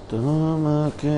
তোমাকে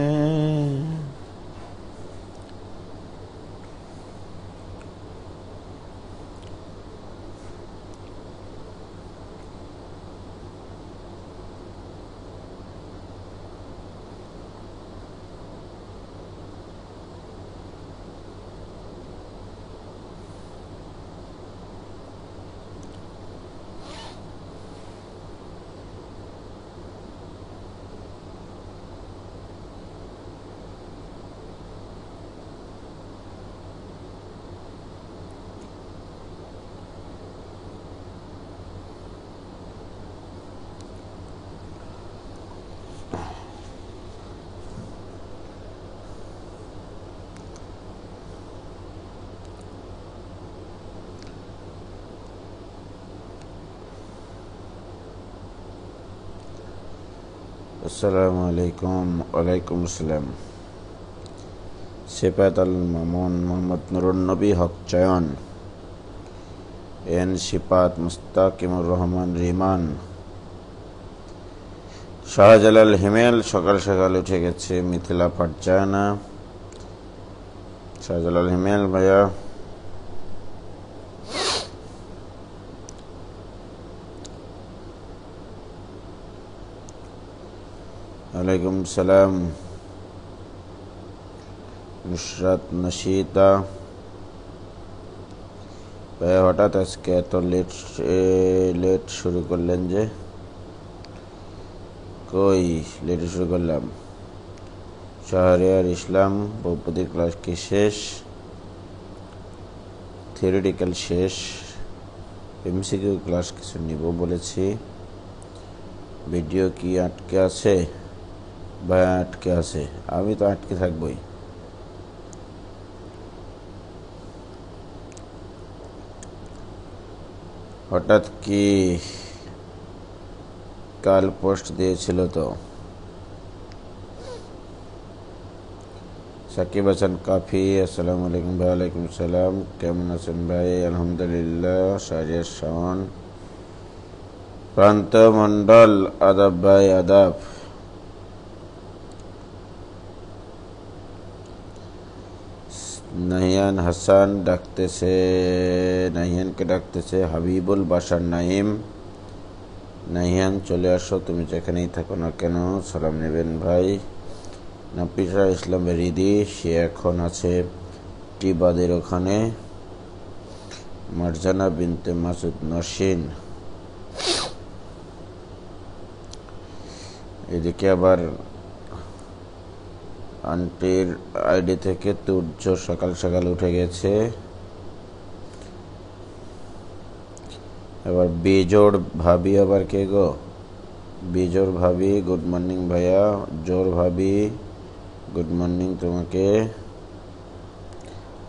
আসসালামু আলাইকুম। ওয়ালাইকুম আসসালাম। সিফাত আল মামুন মোহাম্মদ নুরুন নবী হক চয়ন এন সিফাত মুস্তাকিমুর রহমান রিমান শাহজালাল হিমেল সকাল সকাল উঠে গেছে মিথিলা ফারজানা। শাহজালাল হিমেল ভাইয়া ওয়ালাইকুম সালাম। নুসরাত নশিতা ভাইয়া হঠাৎ আজকে এত লেট শুরু করলেন যে? কই লেট শুরু করলাম? শাহরিয়ার ইসলাম বহুপদীর ক্লাস কি শেষ? থিওরিটিক্যাল শেষ, এমসিকিউ ক্লাস কিছু নিব বলেছি। ভিডিও কি আটকে আছে? ভাইয়া আটকে আছে, আমি তো আটকে থাকবই। হঠাৎ কি কাল পোস্ট দিয়েছিল তো। সাকিব হাসান কাফি আসসালামু আলাইকুম ভাই। ওয়ালাইকুম সালাম, কেমন আছেন ভাই? আলহামদুলিল্লাহ। শাহরিয়ার শাওন প্রান্ত মন্ডল আদাব ভাই, আদাব। নাহিয়ান হাসান ডাকতেছে, নাহিয়ানকে ডাকতেছে হাবিবুল বাসার নাইম। নাহিয়ান চলে আসো, তুমি যেখানেই থাকো না কেন সালাম নেবেন ভাই। নাফিসা ইসলাম রিদি, সে এখন আছে টিবাদের ওখানে। মারজানা বিনতে মাসুদ নসীন। এদিকে আবার আন্টির আইডি থেকে তুর্য সকাল সকাল উঠে গেছে। এবার বিজোড় ভাবি আবার কে গো? বিজোড় ভাবি গুড মর্নিং ভাইয়া। জোর ভাবি গুড মর্নিং তোমাকে।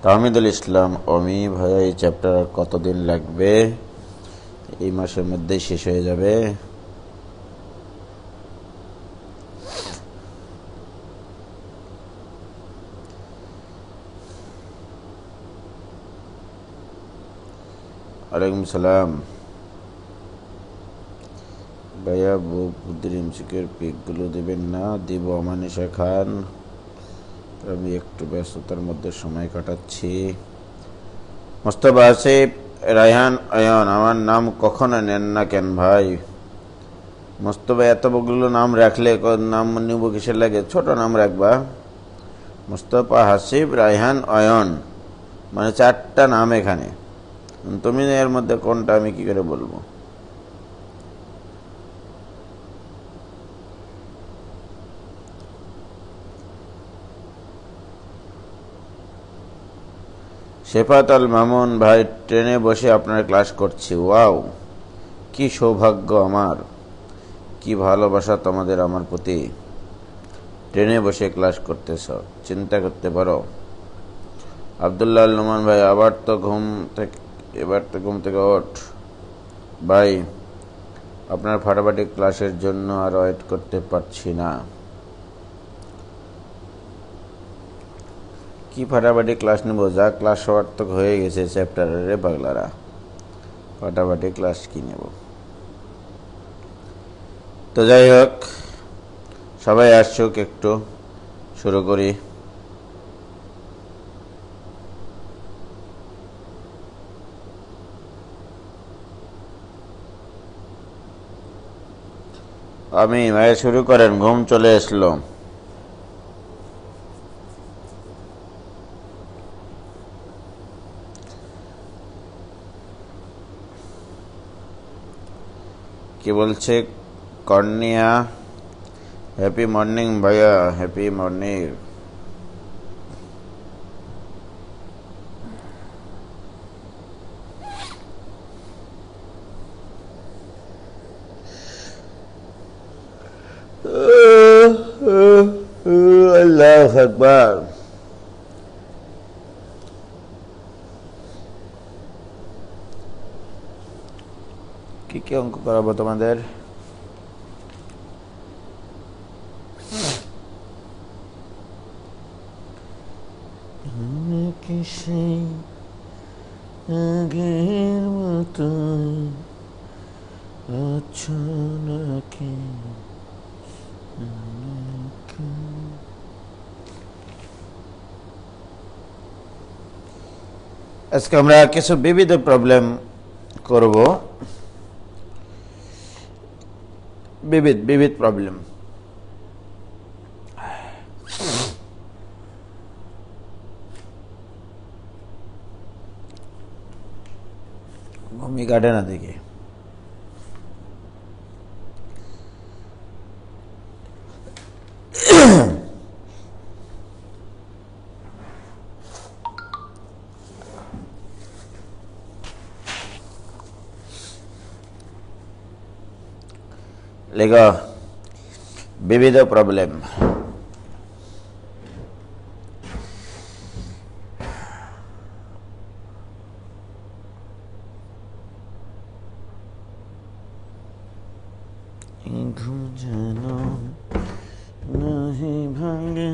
তাহমিদুল ইসলাম অমি ভাইয়া, এই চ্যাপ্টার আর কতদিন লাগবে? এই মাসের মধ্যেই শেষ হয়ে যাবে। ওয়ালাইকুম সালাম ভাইয়া। বুদ্ধির এমসিকিউর পিকগুলো দেবেন না? দিব আমানিশা খান, আমি একটু ব্যস্ততার মধ্যে সময় কাটাচ্ছি। মোস্তফা আসিফ রায়হান আয়ন, আমার নাম কখনো নেন না কেন ভাই? মোস্তফা এতগুলো নাম রাখলে নাম নিব কিসের লাগে? ছোট নাম রাখবা। মোস্তফা হাসিব রায়হান অয়ন মানে 4টা নাম এখানে। তুমি এর মধ্যে কোনটা আমি কি করে বলবো? সিফাত আল মামুন ভাই, ট্রেনে বসে আপনার ক্লাস করছি। ওয়াও, কি সৌভাগ্য আমার, কি ভালোবাসা তোমাদের আমার প্রতি। ট্রেনে বসে ক্লাস করতেছ, চিন্তা করতে পারো। আব্দুল্লাহ আল নোমান ভাই, এবার তো ঘুম থেকে ওঠ ভাই। আপনার ফাটাফাটি ক্লাসের জন্য আর ওয়েট করতে পারছি না। কি ফাটাফাটি ক্লাস নেব, যা ক্লাস সমার্থক হয়ে গেছে চ্যাপ্টারের পাগলারা, ফাটাফাটি ক্লাস কি নেব। তো যাই হোক, সবাই আসুক, একটু শুরু করি। আমি ভাই শুরু করেন, ঘুম চলে আসলো। কি বলছে কর্নিয়া? হ্যাপি মর্নিং ভাইয়া, হ্যাপি মর্নিং। আল্লাহু আকবার। কি কি অঙ্ক করাবো তোমাদের? সেই আগের মতো আছো নাকি? আজকে আমরা কিছু বিবিধ প্রবলেম করব, বিবিধ প্রবলেম। ঘুমি কাটে না দেখি। লেখো বিবিধ প্রবলেম। ঘুম যেন নাহি ভাঙে,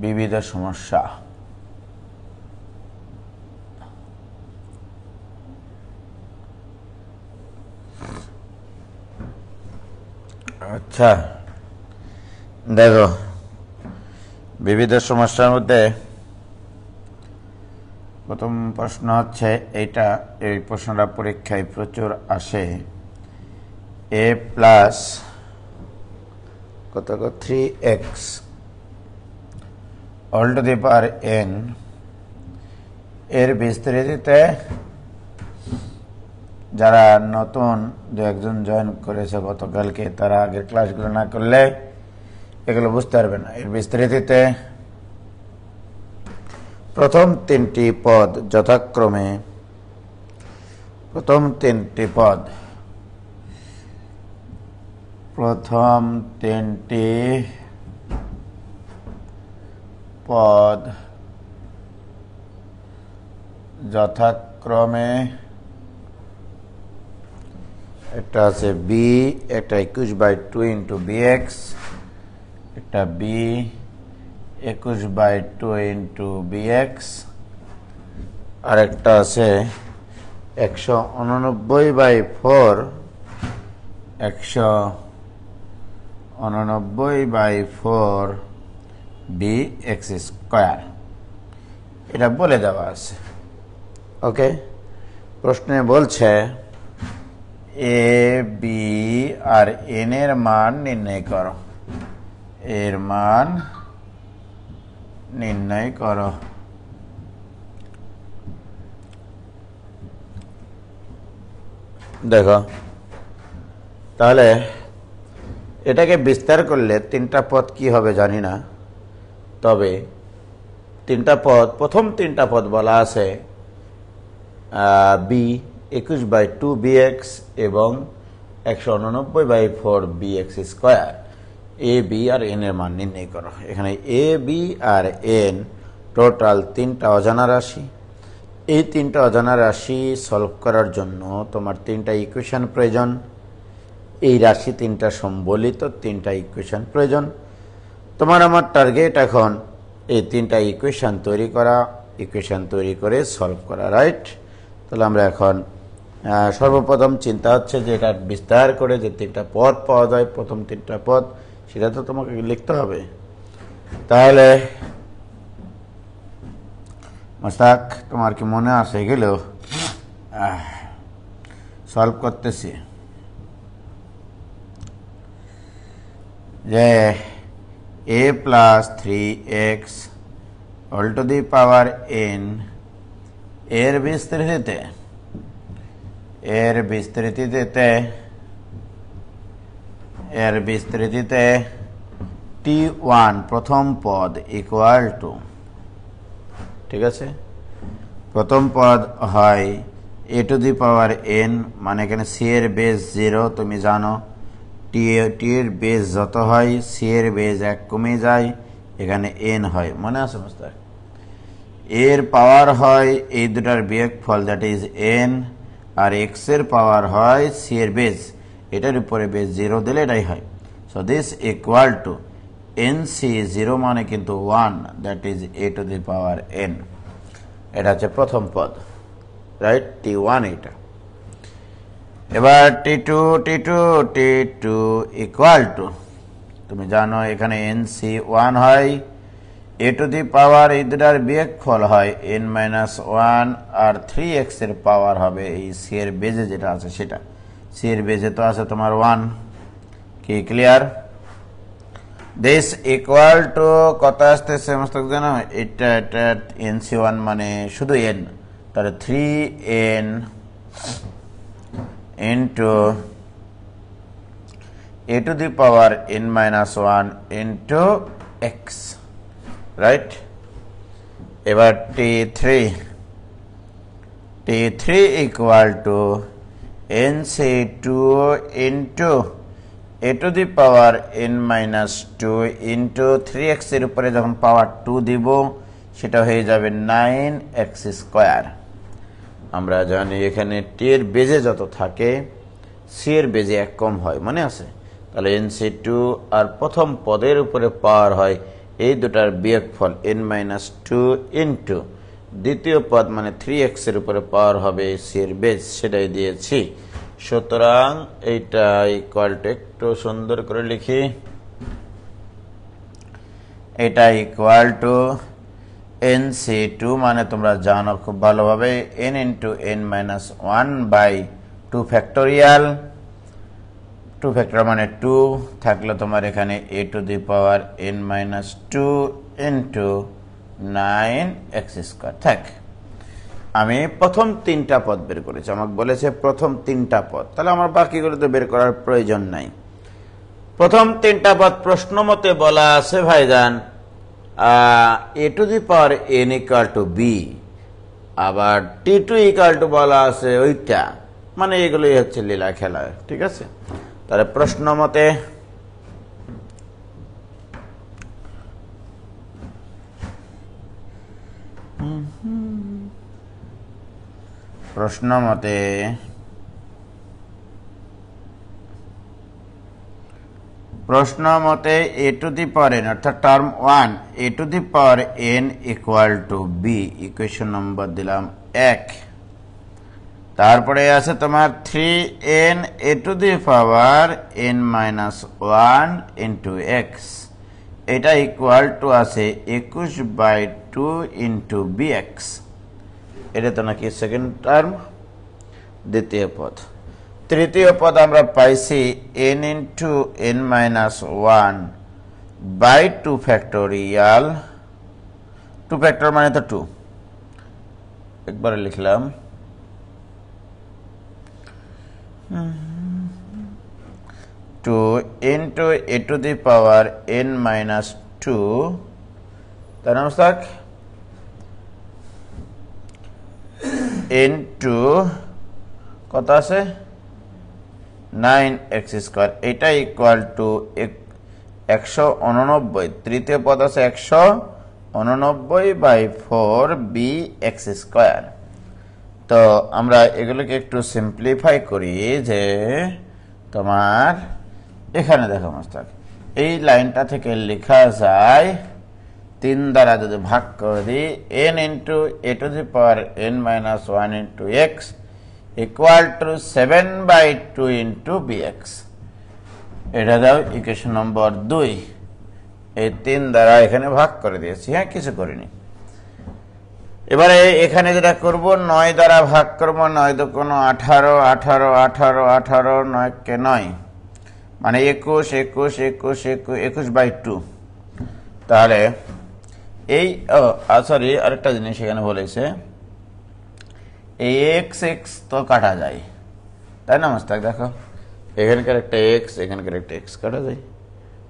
বিবিধ সমস্যা। আচ্ছা দেখো, বিবিধ সমস্যার মধ্যে প্রথম প্রশ্ন হচ্ছে এইটা। এই প্রশ্নটা পরীক্ষায় প্রচুর আসে। এ প্লাস কত 3x all to the power n এর বিস্তৃতিতে, যারা নতুন দু একজন জয়েন করেছে গতকালকে, তারা আগের ক্লাসগুলো না করলে এগুলো বুঝতে পারবে না। এর বিস্তৃতিতে প্রথম তিনটি পদ যথাক্রমে, প্রথম তিনটি পদ যথাক্রমে, একটা আছে বি, একটা 21/2 ইন্টু bx, একটা বি 21/2 ইন্টু bx, আর একটা আছে 189/4 bx স্কয়ার। এটা বলে দেওয়া আছে। ওকে, প্রশ্নে বলছে এ বি আর এন এর মান নির্ণয় করো। এর মান নির্ণয় করো। দেখো তাহলে এটাকে বিস্তার করলে তিনটা পদ কি হবে জানি না, তবে তিনটা পদ, প্রথম তিনটা পদ বলা আছে বি 21/2 bx এবং 189/4 bx square. A B R N এর মান নির্ণয় করো। এখানে A B R N total 3টা অজানা রাশি। এই 3টা অজানা রাশি সলভ করার জন্য তোমার 3টা ইকুয়েশন প্রয়োজন। এই রাশি 3টা সম্বলিত 3টা ইকুয়েশন প্রয়োজন। তোমার আমার টার্গেট এখন এই 3টা ইকুয়েশন তৈরি করা, ইকুয়েশন তৈরি করে সলভ করা, রাইট? তাহলে আমরা এখন সর্বপ্রথম চিন্তা হচ্ছে যে এটা বিস্তার করে যে 3টা পদ পাওয়া যায়, প্রথম 3টা পদ, সেটা তো তোমাকে লিখতে হবে। তাহলে মোস্তাক, তোমার কি মনে আছে এগুলো সলভ করতেছি? যে a plus 3x all to the power n এর বিস্তৃতিতে t1 প্রথম পদ ইকুয়াল টু, ঠিক আছে, প্রথম পদ হয় a to the power n, মানে এখানে c এর বেস 0, তুমি জানো t এর বেস যত হয় c এর বেস 1 কমে যায়, এখানে n হয়, মনে আছে মোস্তাক? এর পাওয়ার হয় এই দুটার বিয়োগফল, দ্যাট ইজ n, আর x এর পাওয়ার হয় c এর বেস, এটার উপরে বেস 0 দিলে এটাই হয়। So this equal two nc 0 মানে কিন্তু 1, that is a to the power n। এটা হচ্ছে প্রথম পদ, রাইট? t1 এটা। এবার t2 ইকুয়াল টু, তুমি জানো এখানে nc 1 হয়, a to the power এই দুটার বিয়োগফল হয় n minus 1, আর 3x এর পাওয়ার হবে এই c এর বেজে যেটা আছে সেটা, c এর বেজে তো আছে তোমার 1। কি ক্লিয়ার? দিস ইকুয়াল টু কত আসতেছে মোস্তাক জানো? এটা nc1 মানে শুধু n, তাহলে 3n into a to the power n minus 1 into x, right? এবার t3 equal to nc2 into a to the power n minus 2 into 3x এর উপরে যখন পাওয়ার 2 দিব সেটা হয়ে যাবে 9x স্কয়ার। আমরা জানি এখানে t এর বেজে যত থাকে c এর বেজে 1 কম হয়, মনে আছে? তাহলে nc2 আর প্রথম পদের উপরে পাওয়ার হয় এই দুটার বিয়োগফল n minus 2 ইন্টু দ্বিতীয় পদ মানে 3x এর উপরে পাওয়ার হবে c এর বেজ, সেটাই দিয়েছি। সুতরাং এইটা ইকুয়াল টু, একটু সুন্দর করে লিখি, এটা ইকুয়াল টু nc2 মানে তোমরা জানো খুব ভালোভাবে n into n minus 1 by 2 factorial, 2 factorial মানে 2 থাকলে তোমার এখানে a to the power n minus 2 into 9x square থাক। আমি প্রথম 3টা পদ বের করেছি, আমাকে বলেছে প্রথম 3টা পদ, তাহলে আমার বাকিগুলো তো বের করার প্রয়োজন নাই। প্রথম 3টা পদ প্রশ্ন মতে বলা আছে ভাইজান a to the power n equal to b, আবার t2 equal to বলা আছে ওইটা, মানে এগুলোই হচ্ছে লীলা খেলা, ঠিক আছে? তাহলে প্রশ্ন মতে a to the power n অর্থাৎ term 1 a to the power n equal to b, equation number দিলাম 1। তারপরে আছে তোমার 3n a to the power n minus 1 into x, এটা ইকুয়াল টু আছে 21/2 into bx, এটা তো নাকি সেকেন্ড টার্ম, দ্বিতীয় পদ। তৃতীয় পদ আমরা পাইছি n into n minus 1 by 2 factorial, 2 factorial মানে তো 2, একবারে লিখলাম 2 into a to the power n minus 2, তার নাম থাক into কত আছে 9x স্কয়ার, এটা ইকুয়াল টু 189, তৃতীয় পদ আছে 189/4bx²। তো আমরা এগুলোকে একটু সিম্পলিফাই করি, যে তোমার এখানে দেখো মোস্তাক, এই লাইনটা থেকে লেখা যায় 3 দ্বারা যদি ভাগ করে দিই, n × a⁻n−1 × x = 7/2 × bx। এটা দাও ইকুয়েশন নম্বর 2। এই 3 দ্বারা এখানে ভাগ করে দিয়েছি, হ্যাঁ, কিছু করিনি। এবারে এখানে যেটা করব, 9 দ্বারা ভাগ করব। 9 × 18, 18, 18, 18, 9 × 9 মানে 21, 21, 21, 21/2। তাহলে এই সরি, আরেকটা জিনিস এখানে বলেছে, এই এক্স এক্স তো কাটা যায়, তাই না মোস্তাক? দেখো এখানকার একটা এক্স, এখানকার একটা এক্স কাটা যায়,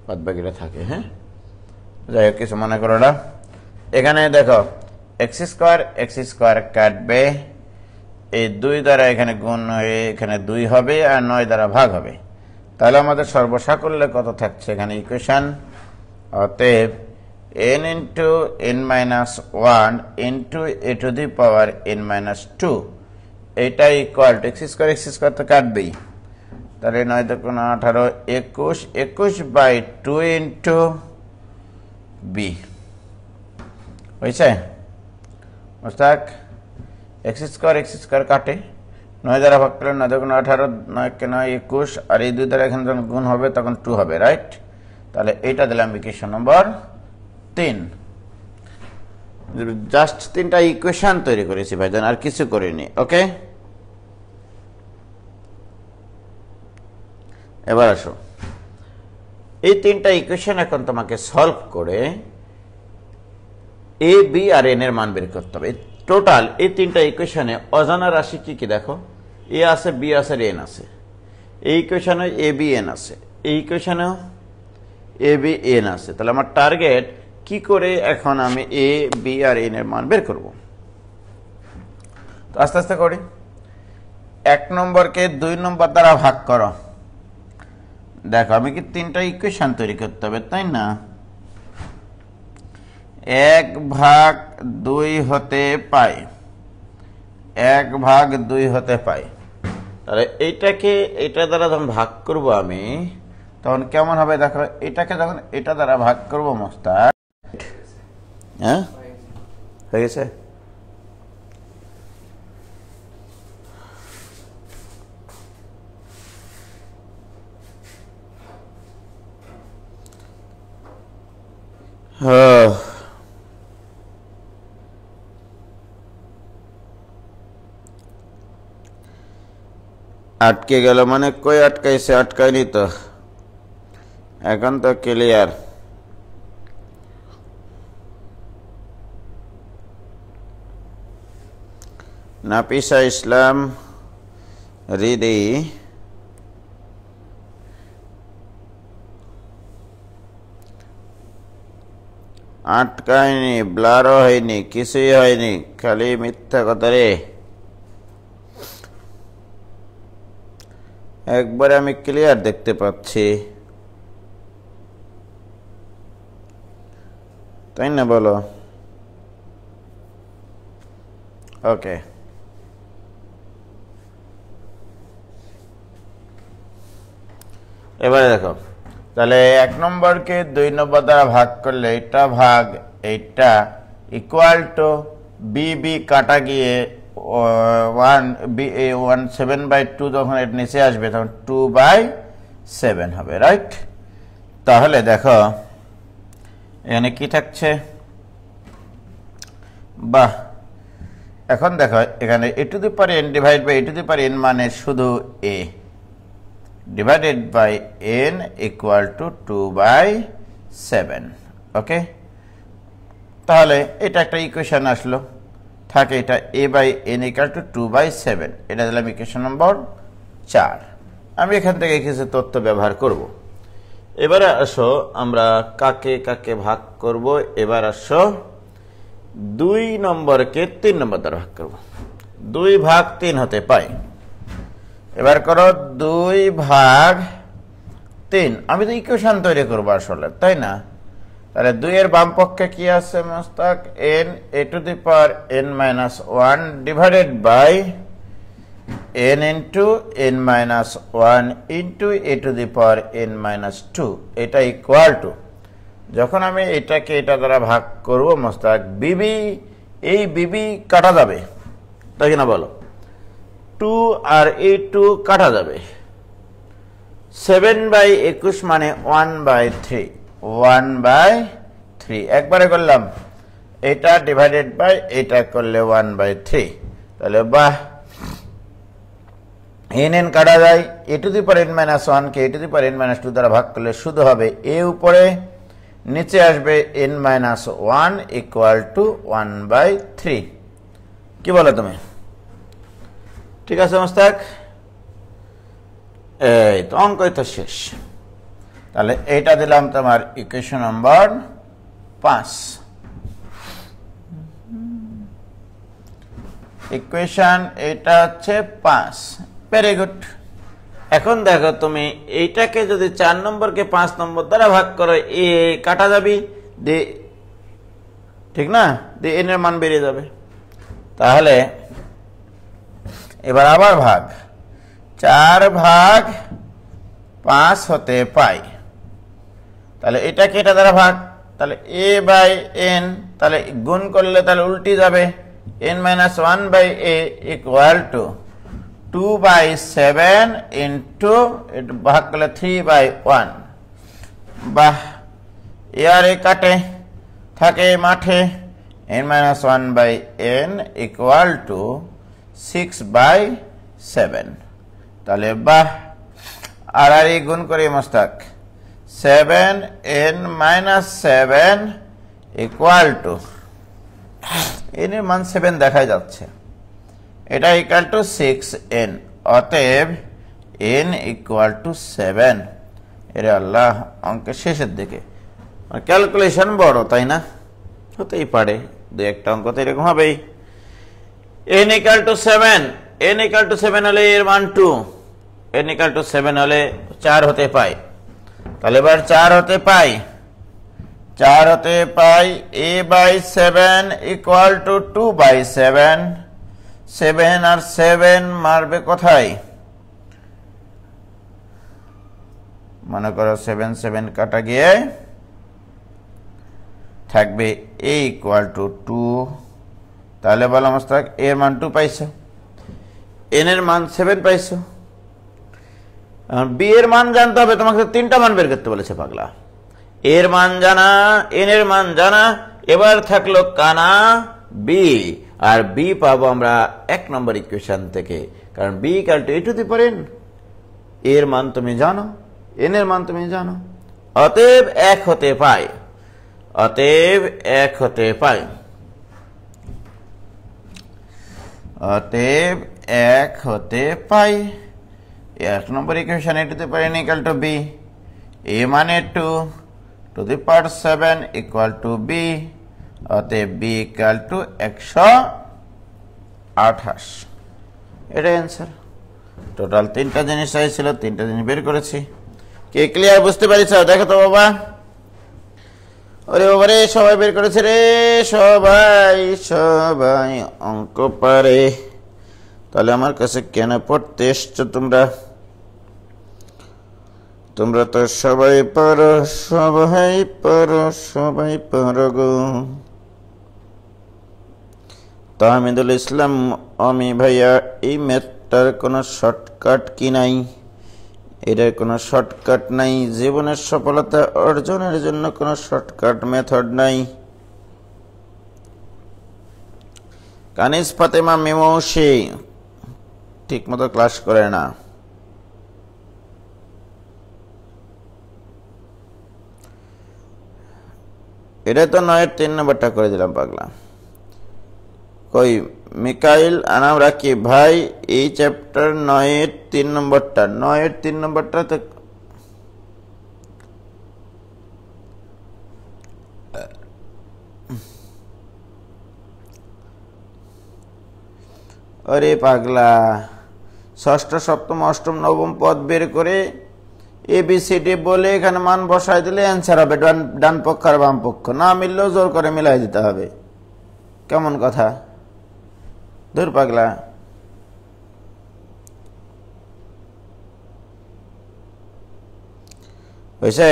বাদ বাকিটা থাকে। হ্যাঁ, যাই হোক, কিছু মনে করো না। এখানে দেখো x² কাটবে, এই 2 দ্বারা এখানে গুণ হয়ে এখানে 2 হবে, আর 9 দ্বারা ভাগ হবে। তাহলে আমাদের সর্বসাকল্যে কত থাকছে এখানে ইকুয়েশন? অতএব n × n−1 × a⁻n−2 এটা ইকুয়াল টু x² তো কাটবেই। তাহলে 9 × 18, 21, 21/2 × b হয়েছে মোস্তাক? x² কাটে, 9 দ্বারা ভাগ করলে 9 × 18, 9 × 9 21, আর এই 2 দ্বারা এখানে যখন গুণ হবে তখন 2 হবে, রাইট? তাহলে এইটা দিলাম ইকুয়েশন নম্বর 3। জাস্ট 3টা ইকুয়েশন তৈরি করেছি ভাইজান, আর কিছু করিনি। ওকে, এবার আসো, এই 3টা ইকুয়েশন এখন তোমাকে সলভ করে a, b আর n এর মান বের করতে হবে। টোটাল এই 3টা ইকুয়েশনে অজানা রাশি কি কি দেখো, a আছে, b আছে, n আছে। এই ইকুয়েশনে a, b, n আছে, এই ইকুয়েশনেও a, b, n আছে। তাহলে আমার টার্গেট কি করে এখন আমি a, b আর n এর মান বের করব। তো আস্তে আস্তে করি। 1 নম্বরকে 2 নম্বর দ্বারা ভাগ করো। দেখো আমি কি 3টা ইকুয়েশন তৈরি করতে হবে, তাই না? 1/2 হতে পাই, 1/2 হতে পাই। তাহলে এইটাকে এটা দ্বারা যখন ভাগ করব আমি, তখন কেমন হবে দেখো। এটাকে যখন এটা দ্বারা ভাগ করব মোস্তাক, হ্যাঁ হয়ে গেছে। আটকে গেল মানে কই আটকাইছে? আটকায়নি তো, এখন তো ক্লিয়ার। নাফিসা ইসলাম রিদি, আটকায়নি, ব্লারও হয়নি, কিছুই হয়নি, খালি মিথ্যা কথা রে। একবারে আমি ক্লিয়ার দেখতে পাচ্ছি, তাই না? বলো। ওকে, এবারে দেখো, তাহলে 1 নম্বরকে 2 নম্বর দ্বারা ভাগ করলে এটা ভাগ এইটা ইকুয়াল টু b কাটা গিয়ে 7/2 যখন এর নিচে আসবে তখন 2/7 হবে, রাইট? তাহলে দেখো এখানে কি থাকছে, বাহ। এখন দেখো এখানে a⁻n / a⁻n মানে শুধু a divided by n equal to 2/7। Okay, তাহলে এটা একটা ইকুয়েশন আসলো, থাকে এটা a/n ইকুয়াল টু 2/7। এটা দিলাম ইকুয়েশন নম্বর 4। আমি এখান থেকে কিছু তথ্য ব্যবহার করব। এবারে আসো আমরা কাকে কাকে ভাগ করব। এবার আসো 2 নম্বরকে 3 নম্বর দ্বারা ভাগ করব। 2/3 হতে পাই। এবার করো 2/3 3 আমি তো ইকুয়েশন তৈরি করব আসলে তাই না তাহলে 2 এর বাম পক্ষে কি আছে Mostak n a to the power n minus 1 divided by n into n minus 1 into a to the power n minus 2 এটা ইকুয়াল টু যখন আমি এটাকে এটা দ্বারা ভাগ করব মোস্তাক বিবি এই বিবি কাটা যাবে তাই না বলো 2 আর এই 2 কাটা যাবে 7/21 মানে 1/3 1/3 একবারে করলাম এটা ডিভাইডেড বাই এটা করলে 1/3 তাহলে বাহ n কাটা যায় a to the power n minus 1 K a to the power n minus 2 দ্বারা ভাগ করলে শুধু হবে a উপরে নিচে আসবে n minus 1 ইকুয়াল টু 1/3 কি বলো তুমি ঠিক আছে মোস্তাক এই তো অঙ্কই তো শেষ তাহলে এইটা দিলাম তোমার ইকুয়েশন নাম্বার 5 ইকুয়েশন এটা হচ্ছে 5 ভেরি গুড এখন দেখো তুমি এইটাকে যদি 4 নম্বরকে 5 নম্বর দ্বারা ভাগ করো এ কাটা যাবে দে ঠিক না দে n এর মান বেরিয়ে যাবে তাহলে এবার আবার ভাগ 4/5 হতে পাই তাহলে এটাকে এটা দ্বারা ভাগ তাহলে a/n তাহলে গুণ করলে তাহলে উল্টি যাবে n minus 1/a equal to 2/7 into এটা ভাগ করলে 3/1 বাহ আর এ কাটে থাকে মাঠে n minus 1/n equal to 6/7 তাহলে বাহ আর আর এই গুণ করে Mostak 7n minus 7 equal to n এর মান 7 দেখা যাচ্ছে এটা ইকুয়াল টু 6n অতএব n ইকুয়াল টু 7 এরে আল্লাহ অঙ্কের শেষের দিকে ক্যালকুলেশন বড় তাই না হতেই পারে দুই একটা অঙ্ক তো এরকম হবেই n equal two 7 n equal two 7 হলে এর মান 2 n ইকুয়াল টু 7 হলে 4 হতে পাই তাহলে এবার 4 হতে পাই a/7 ইকুয়াল টু 2/7 7 আর 7 মারবে কোথায় মনে করো 7 7 কাটা গিয়ে থাকবে a ইকুয়াল টু 2 তাহলে বলো মোস্তাক এর মান 2 পাইছো n এর মান 7 পাইছো b এর মান জানতে হবে তোমাকে তিনটা মান বের করতে বলেছে পাগলা এর মান জানা n এর মান জানা এবার থাকলো কানা b আর b পাবো আমরা 1 নম্বর ইকুয়েশন থেকে কারণ b equal two a to the power n এর মান তুমি জানো n এর মান তুমি জানো অতএব 1 হতে পায় অতএব 1 হতে পায় অতএব 1 হতে পায় 1 number equation a to the power n equal to b a মানে 2 to the power 7 equal to b অতএব b equal to 128 এটা অ্যান্সার টোটাল তিনটা জিনিস চাইছিল তিনটা জিনিস বের করেছি কে ক্লিয়ার বুঝতে পারিস দেখো তো বাবা ওরে বাবা রে সবাই বের করেছে রে সবাই অঙ্ক পারে তাহলে আমার কাছে কেন পড়তে এসছো তোমরা তোমরা তো সবাই পারো গো তাহমিদুল ইসলাম আমি ভাইয়া এই ম্যাথটার কোনো শর্টকাট কি নাই এটার কোনো শর্টকাট নাই জীবনের সফলতা অর্জনের জন্য কোনো শর্টকাট মেথড নাই কানিস ফাতেমা মেমৌসি ঠিক মতো ক্লাস করে না এটা তো 9 3 নম্বরটা করে দিলাম পাগলা কই মিকাইল আনাম রাকি ভাই এই চ্যাপ্টার 9 3 নম্বরটা 9 3 নম্বরটা তো আরে পাগলা ষষ্ঠ সপ্তম অষ্টম নবম পদ বের করে ABCD বলে এখানে মান বসাই দিলে অ্যান্সার হবে ডান পক্ষ আর বাম পক্ষ। না মিললেও জোর করে মিলাই দিতে হবে। কেমন কথা? দূর পাগলা। হয়েছে?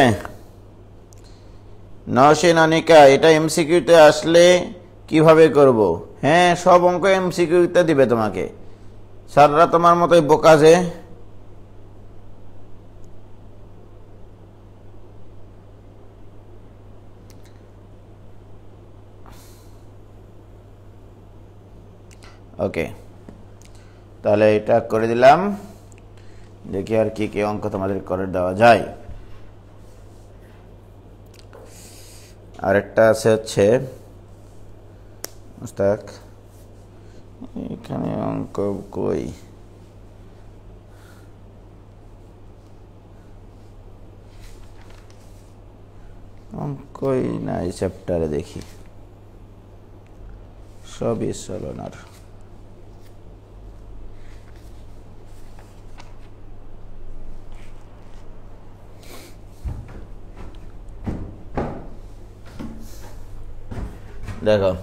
নওশীন অনিকা, এটা এমসিকিউতে আসলে কিভাবে করব? হ্যাঁ, সব অঙ্ক এমসিকিউতে দিবে তোমাকে। স্যাররা তোমার মতোই বোকা যে। ওকে, তাহলে এটা করে দিলাম। দেখি আর কি কি অঙ্ক তোমাদের করে দেওয়া যায়। আরেকটা আছে হচ্ছে মুস্তাক, এখানে অঙ্ক কই? অঙ্কই না এই চ্যাপ্টারে, দেখি সবই চলনার। দেখো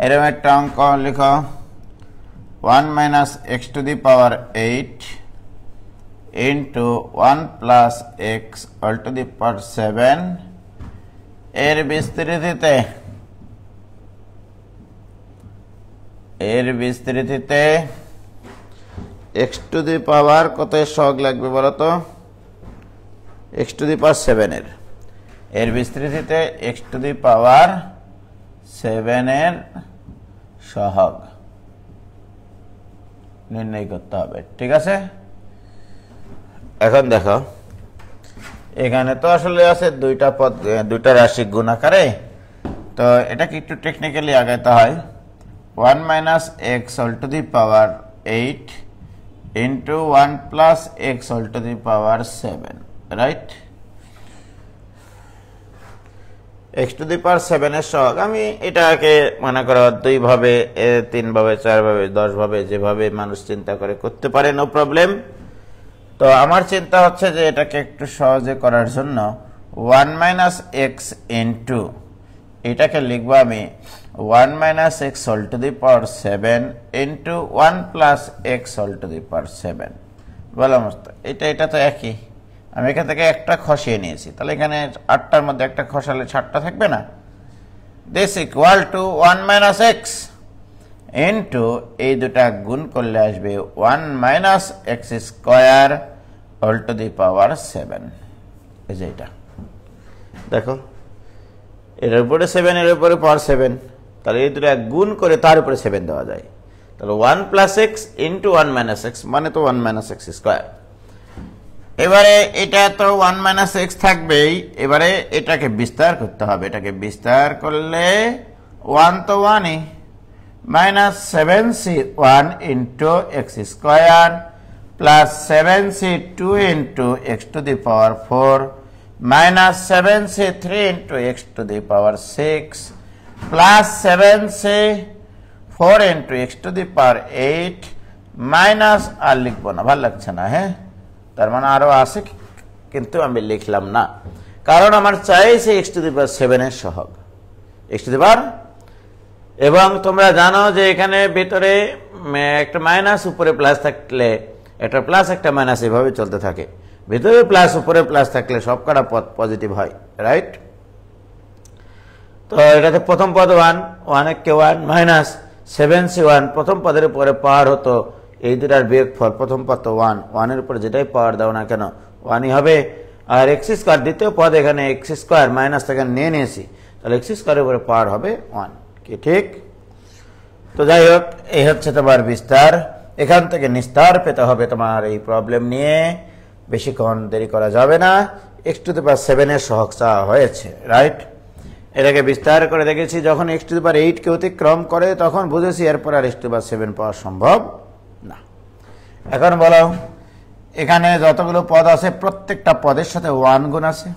এরকম একটা অঙ্ক লিখো, 1 minus x to the power 8 into 1 plus x all to the power 7 এর বিস্তৃতিতে x to the power কত সহগ লাগবে বলো তো? x to the power 7 এর বিস্তৃতিতে x to the power 7 এর সহগ নির্ণয় করতে হবে। ঠিক আছে, এখন দেখো এখানে তো আসলে আছে দুইটা পদ, দুইটা রাশি গুণ আকারে। তো এটাকে একটু টেকনিক্যালি আগাইতে হয়। 1 minus x all to the power 8 into 1 plus x all to the power 7, right? x to the power 7 এর সহগ আমি এটাকে মনে করো দুই ভাবে, তিন ভাবে, চার ভাবে, 10 ভাবে, যেভাবে মানুষ চিন্তা করে করতে পারে, নো প্রবলেম। তো আমার চিন্তা হচ্ছে যে এটাকে একটু সহজে করার জন্য 1 minus x into এটাকে লিখবো আমি 1 minus x all to the power 7 into 1 plus x all to the power 7। বলো মস্ত, এটা তো একই। আমি এখান থেকে একটা খসিয়ে নিয়েছি, তাহলে এখানে 8টার মধ্যে একটা খসালে 7টা থাকবে না? This equal to 1 minus x into এই দুটা গুণ করলে আসবে 1 minus x square all to the power 7। এই যে এটা দেখো, এর উপরে 7, এর উপরে পাওয়ার 7, তাহলে এই দুটা গুণ করে তার উপরে 7 দেওয়া যায়। তাহলে 1 plus x into 1 minus x মানে তো 1 minus x স্কোয়ার। এবারে এটা তো 1 minus x থাকবেই, এবারে এটাকে বিস্তার করতে হবে। এটাকে বিস্তার করলে 1 তো 1ই, minus 7c1 into x square plus 7c2 into x to the power 4 minus 7c3 into x to the power 6 plus 7c4 into x to the power 8 minus আর লিখবো না, ভালো লাগছে না। হ্যাঁ, তার মানে আরো আছে কিন্তু আমি লিখলাম না, কারণ আমার চাইছে x to the power 7 এর সহগ, x to the power। এবং তোমরা জানো যে এখানে ভিতরে একটা মাইনাস উপরে প্লাস থাকলে একটা প্লাস একটা মাইনাস এভাবে চলতে থাকে। ভিতরে প্লাস উপরে প্লাস থাকলে সব কটা পদ পজিটিভ হয়, রাইট? তো এটাতে প্রথম পদ 1, 1 কে 1 মাইনাস 7c1 প্রথম পদের উপরে পাওয়ার হতো, এই দুটার বিয়োগফল, প্রথম পদ তো 1, 1 এর উপরে যেটাই পাওয়ার দাও না কেন 1ই হবে। আর এক্স স্কোয়ার দ্বিতীয় পদ, এখানে এক্স স্কোয়ার মাইনাস থেকে নিয়ে নিয়েছি, তাহলে এক্স স্কোয়ারের উপরে পাওয়ার হবে 1, কি ঠিক? তো যাই হোক, এই হচ্ছে তোমার বিস্তার। এখান থেকে নিস্তার পেতে হবে তোমার এই প্রবলেম নিয়ে, বেশিক্ষণ দেরি করা যাবে না। x to the power 7 এর সহগ চাওয়া হয়েছে, রাইট? এটাকে বিস্তার করে দেখেছি, যখন x to the power 8 কে অতিক্রম করে তখন বুঝেছি এরপর আর x to the power 7 পাওয়া সম্ভব না। এখন বলো, এখানে যতগুলো পদ আছে প্রত্যেকটা পদের সাথে 1 গুণ আছে।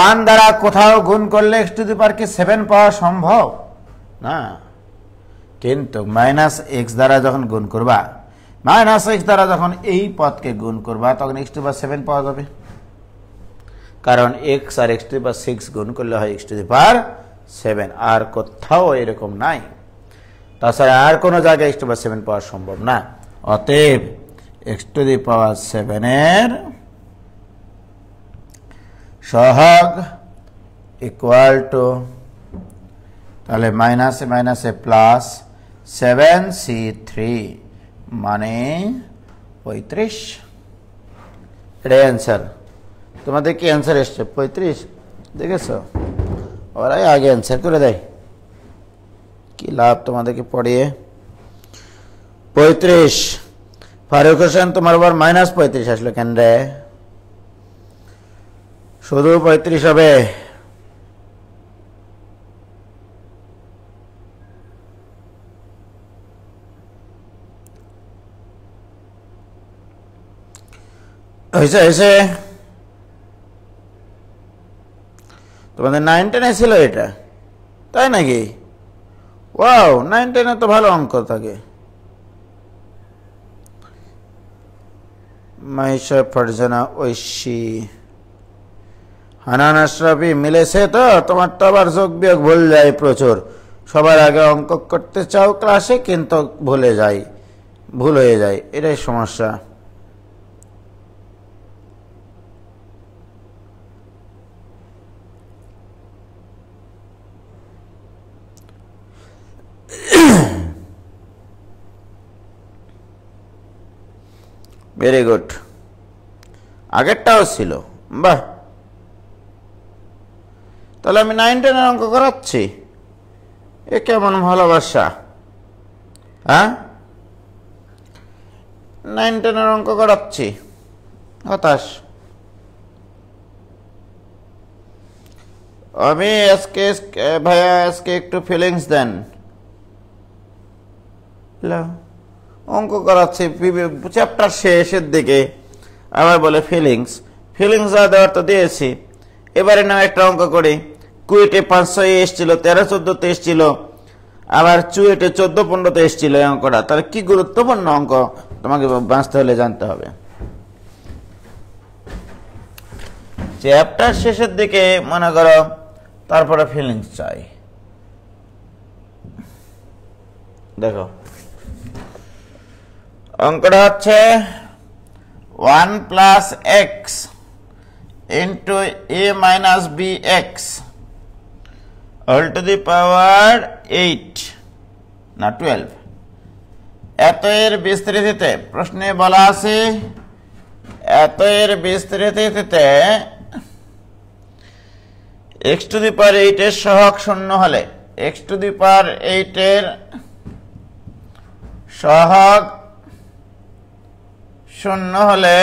1 দ্বারা কোথাও গুণ করলে x to the power কি 7 পাওয়া সম্ভব না? কিন্তু মাইনাস এক্স দ্বারা যখন গুণ করবা, মাইনাস এক্স দ্বারা যখন এই পদকে গুণ করবা, তখন এক্স টু দি পাওয়ার 7 পাওয়া যাবে। কারণ এক্স আর এক্স টু দি পাওয়ার 6 গুণ করলে হয় এক্স টু দি পাওয়ার 7। আর কোথাও এরকম নাই। তাছাড়া আর কোনো জায়গায় এক্স টু দি পাওয়ার 7 পাওয়া সম্ভব না। অতএব এক্স টু দি পাওয়ার 7 এর সহগ ইকুয়াল টু, তাহলে মাইনাসে মাইনাসে প্লাস 7c3 মানে 35। এটাই অ্যান্সার। তোমাদের কি অ্যান্সার এসছে 35? দেখেছ, ওরাই আগে অ্যান্সার করে দেয়। কি লাভ তোমাদেরকে পড়িয়ে। 35 ফারুক হোসেন, তোমার আবার মাইনাস 35 আসলো কেন রে? শুধু 35 হবে। হয়েছে হয়েছে। তোমাদের 9 10 ছিল এটা, তাই নাকি? ওয়াও, 9 10 তো ভালো অঙ্ক থাকে। মাইশা, ফারজানা, ঐশী, হানান, আশরাফি মিলেছে তো? তোমার তো আবার যোগ বিয়োগ ভুল যায় প্রচুর। সবার আগে অঙ্ক করতে চাও ক্লাসে, কিন্তু ভুলে যাই, ভুল হয়ে যায়, এটাই সমস্যা। ভেরি গুড, আগেরটাও ছিল। বাহ, তাহলে আমি 9 10 অঙ্ক করাচ্ছি। এ কেমন ভালোবাসা, হ্যাঁ? 9 10 অঙ্ক করাচ্ছি, হতাশ। আমি আজকে ভাইয়া আজকে একটু ফিলিংস দেন। অঙ্ক করাচ্ছি চ্যাপ্টার শেষের দিকে, আবার বলে ফিলিংস। ফিলিংস দেওয়ার তো দিয়েছি। এবারে না একটা অঙ্ক করি। কুয়েটে 500 এসেছিল, 13-14 এসেছিল, আবার চুয়েটে 14-15 এসেছিল এই অঙ্কটা। তাহলে কি গুরুত্বপূর্ণ অঙ্ক, তোমাকে বাঁচতে হলে জানতে হবে। চ্যাপ্টার শেষের দিকে মনে করো, তারপরে ফিলিংস চাই। দেখো অঙ্কটা হচ্ছে 1 + x into a minus bx all to the power 8 না 12। এত এর বিস্তৃতিতে, প্রশ্নে বলা আছে এত এর বিস্তৃতিতে x to the power 8 এর সহগ শূন্য হলে, x to the power 8 এর সহগ শূন্য হলে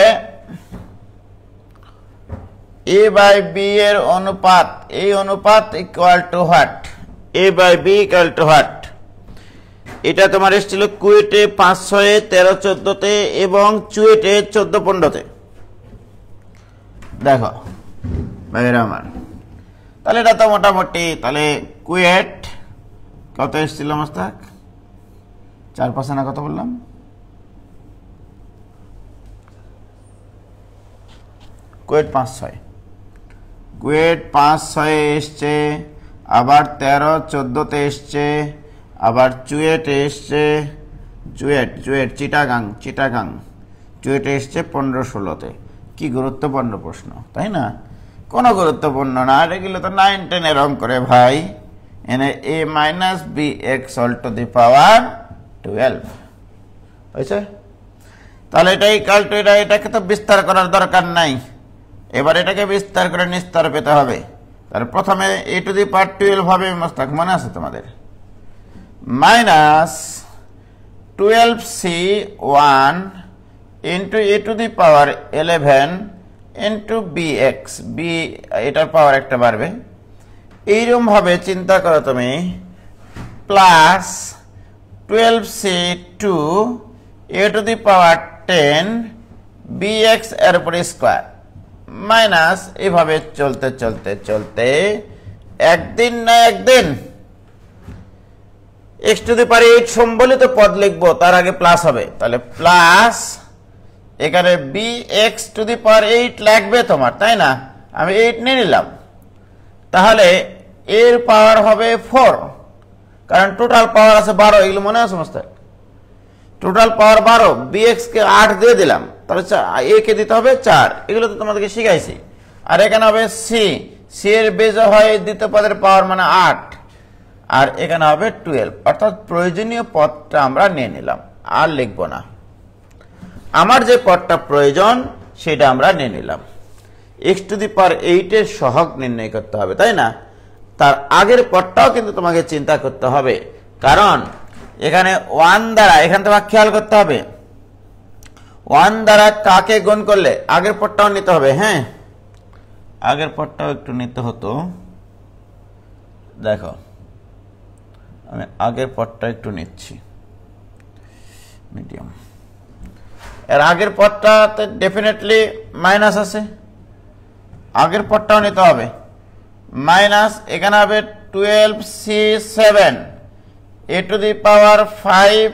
a by b এর অনুপাত, এই অনুপাত equal to what? a by b equal two what? এটা তোমার এসেছিল কুয়েটে 500 13-14 এবং চুয়েটে 14-15। দেখো ভাইরা আমার, তাহলে এটা তো মোটামুটি, তাহলে কুয়েট কত এসেছিল মোস্তাক? 4-5 না কত বললাম? কুয়েট 500, কুয়েট 500 এসছে, আবার 13-14 এসছে, আবার চুয়েট এসছে, চুয়েট চিটাগাং চুয়েট এসছে 15-16। কি গুরুত্বপূর্ণ প্রশ্ন, তাই না? কোনো গুরুত্বপূর্ণ না, এগুলো তো 9 10 এর অঙ্ক করে ভাই। এনে a minus bx all to the power 12 হয়েছে। তাহলে এটাই ইকুয়াল টু এটা, এটাকে তো বিস্তার করার দরকার নাই। এবার এটাকে বিস্তার করে নিস্তার পেতে হবে। তাহলে প্রথমে a to the power 12 হবে, মোস্তাক মনে আছে তোমাদের? Minus 12c1 into a to the power 11 into bx, b এটার পাওয়ার একটা বাড়বে। এইরকম ভাবে চিন্তা করো তুমি, plus 12c2 a to the power 10 bx এর উপরে স্কোয়ার, মাইনাস এভাবে চলতে চলতে চলতে একদিন না একদিন x টু দি পাওয়ার 8 সম্বলিত পদ লিখবো, তার আগে প্লাস হবে, তাহলে প্লাস এখানে bx টু দি পাওয়ার 8 লাগবে তোমার, তাই না? আমি 8 নিয়ে নিলাম, তাহলে এর পাওয়ার হবে 4, কারণ টোটাল পাওয়ার আছে 12, এগুলো মনে আছে সমস্ত? টোটাল পাওয়ার 12, bx কে 8 দিয়ে দিলাম, তাহলে a কে দিতে হবে 4, এগুলো তো তোমাদেরকে শিখাইছি। আর এখানে হবে c এর বেজ হয় দ্বিতীয় পদের পাওয়ার মানে 8, আর এখানে হবে 12, অর্থাৎ প্রয়োজনীয় পদটা আমরা নিয়ে নিলাম, আর লিখব না। আমার যে পদটা প্রয়োজন সেটা আমরা নিয়ে নিলাম। x টু দি পাওয়ার 8 এর সহগ নির্ণয় করতে হবে, তাই না? তার আগের পদটাও কিন্তু তোমাকে চিন্তা করতে হবে, কারণ এখানে 1 দ্বারা, এখান থেকে খেয়াল করতে হবে 1 দ্বারা কাকে গুণ করলে, আগের পদটাও নিতে হবে। হ্যাঁ, আগের পদটাও একটু নিতে হতো, দেখো আমি আগের পদটা একটু নিচ্ছি, মিডিয়াম। এর আগের পদটাতে ডেফিনেটলি মাইনাস আছে, আগের পদটাও নিতে হবে মাইনাস, এখানে হবে 12c7 a to the power 5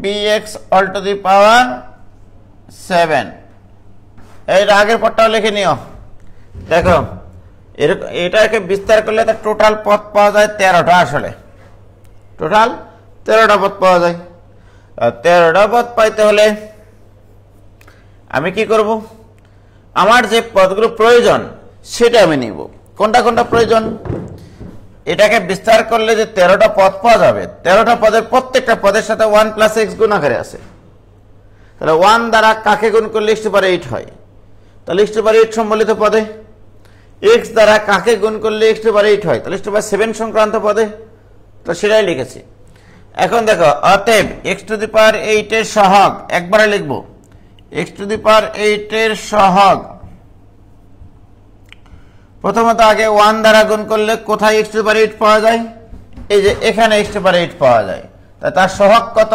bx all to the power 7। এই আগের পদটাও লিখে নিও। দেখো এটাকে বিস্তার করলে তার টোটাল পদ পাওয়া যায় 13টা, আসলে টোটাল 13টা পদ পাওয়া যায়। 13টা পদ পাইতে হলে আমি কি করব, আমার যে পদগুলো প্রয়োজন সেটা আমি নিব। কোনটা কোনটা প্রয়োজন, এটাকে বিস্তার করলে যে 13টা পদ পাওয়া যাবে, 13টা পদের প্রত্যেকটা পদের সাথে 1 প্লাস x গুণ আকারে আছে, তাহলে 1 দ্বারা কাকে গুণ করলে x টু দি পাওয়ার 8 হয়, তাহলে x টু দি পাওয়ার 8 সম্বলিত পদে, x দ্বারা কাকে গুণ করলে x টু দি পাওয়ার 8 হয়, তাহলে x টু দি পাওয়ার 7 সংক্রান্ত পদে, তো সেটাই লিখেছি। এখন দেখো, অতএব x টু দি পাওয়ার 8 এর সহগ একবারে লিখব, x টু দি পাওয়ার 8 এর সহগ প্রথমত আগে 1 দ্বারা গুণ করলে কোথায় x টু দি পাওয়ার 8 পাওয়া যায়, এই যে এখানে x টু দি পাওয়ার 8 পাওয়া যায়, তার সহগ কত,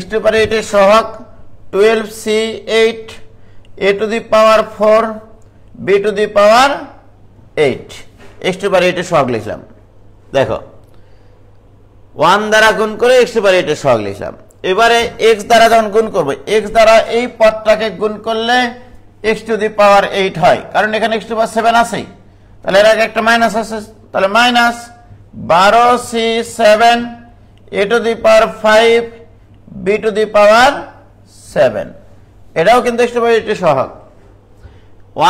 x টু দি পাওয়ার 8 এর সহগ 12c8 a to the power 4 b to the power 8, x to the power 8 এর সহগ লিখলাম। দেখো 1 দ্বারা গুণ করে x টু দি পাওয়ার 8 এর সহগ লিখলাম। এবারে x দ্বারা যখন গুণ করব, x দ্বারা এই পদটাকে গুণ করলে x টু দি পাওয়ার 8 হয়, কারণ এখানে x টু দি পাওয়ার 7 আছে, তাহলে এর আগে একটা মাইনাস আছে, তাহলে minus 12c7 a to the power 5 b to the power 7, এটাও কিন্তু x টু দি পাওয়ার 8 এর সহগ।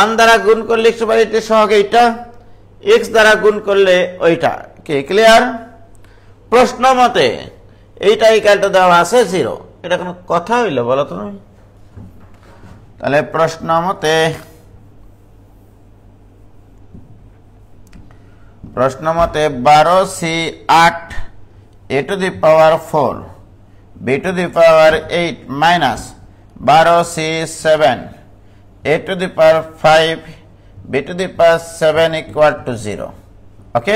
1 দ্বারা গুণ করলে x টু দি পাওয়ার 8 এর সহগ এইটা, x দ্বারা গুণ করলে ওইটা। কি ক্লিয়ার? প্রশ্ন মতে এইটা ইকুয়ালটা দেওয়া আছে 0, এটা কোনো কথা হইলো বলো তুমি? তাহলে প্রশ্ন মতে প্রশ্ন মতে 12c8 a to the power 4 b to the power 8 minus 12c7 a to the power 5 b to the power 7 equal to 0। Okay,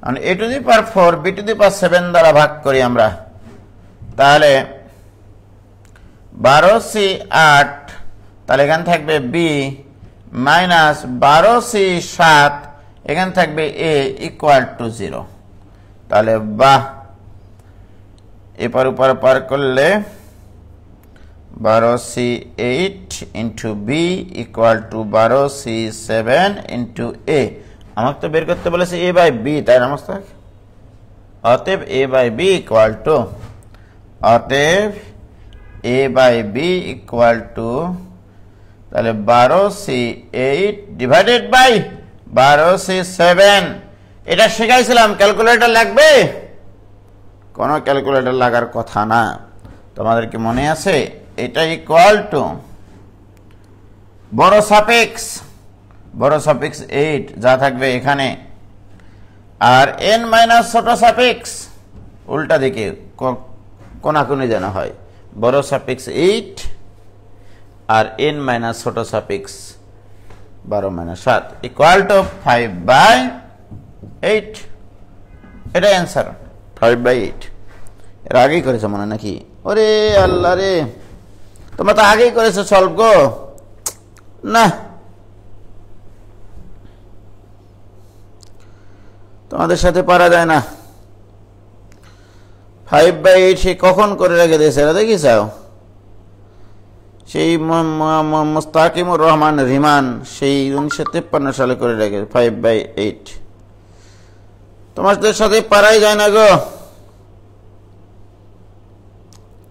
মানে a to the power 4 b to the power 7 দ্বারা ভাগ করি আমরা, তাহলে 12c8, তাহলে এখানে থাকবে b minus 12c7, এখানে থাকবে a ইকুয়াল টু 0। তাহলে বাহ, এপার উপর পার করলে 12c8 into b equal two 12c7 into a। আমাকে তো বের করতে বলেছে a বাই b, তাই না মোস্তাক? অতএব a by b equal to, অতএব a by b equal to, তাহলে 12c8 ডিভাইডেড বাই 12c7। এটা শিখাইছিলাম, ক্যালকুলেটর লাগবে? কোনো ক্যালকুলেটর লাগার কথা না, তোমাদের কি মনে আছে? এটা ইকুয়াল টু বড় সাপেক্স 8 যা থাকবে এখানে, আর n মাইনাস ছোট সাপেক্স উল্টা দিকে কোনাকুনি যেন হয়, বড় সাপেক্স 8 আর n মাইনাস ছোট সাপেক্স 12 মাইনাস 7 ইকুয়াল টু 5/8। এটা অ্যান্সার 5/8। এর আগেই করেছো মনে নাকি? ওরে আল্লাহ রে, তোমরা তো আগেই করেছো সলভ গো। না, তোমাদের সাথে পারা যায় না। 5/8 সে কখন করে রেখে দিয়েছে এটা দেখি চাও? সেই মুস্তাকিমুর রহমান রিমান সেই 1953 সালে করে রেখে 5/8। তোমাদের সাথে পারাই যায় না গো,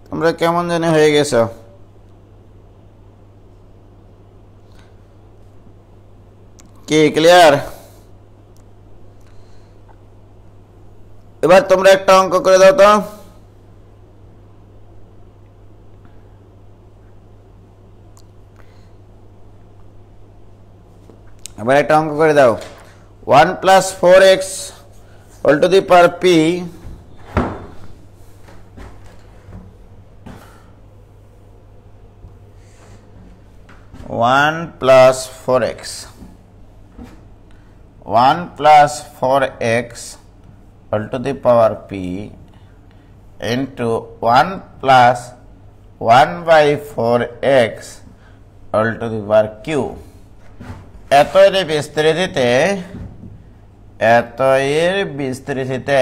তোমরা কেমন জানি হয়ে গেছ। কি ক্লিয়ার? এবার তোমরা একটা অঙ্ক করে দাও তো। এবার একটা অঙ্ক করে দাও। 1 + 4x whole to the power p (1 + 4x) 1 + 4x whole to the power p into 1 + 1/4x whole to the power q। এত এর বিস্তৃতিতে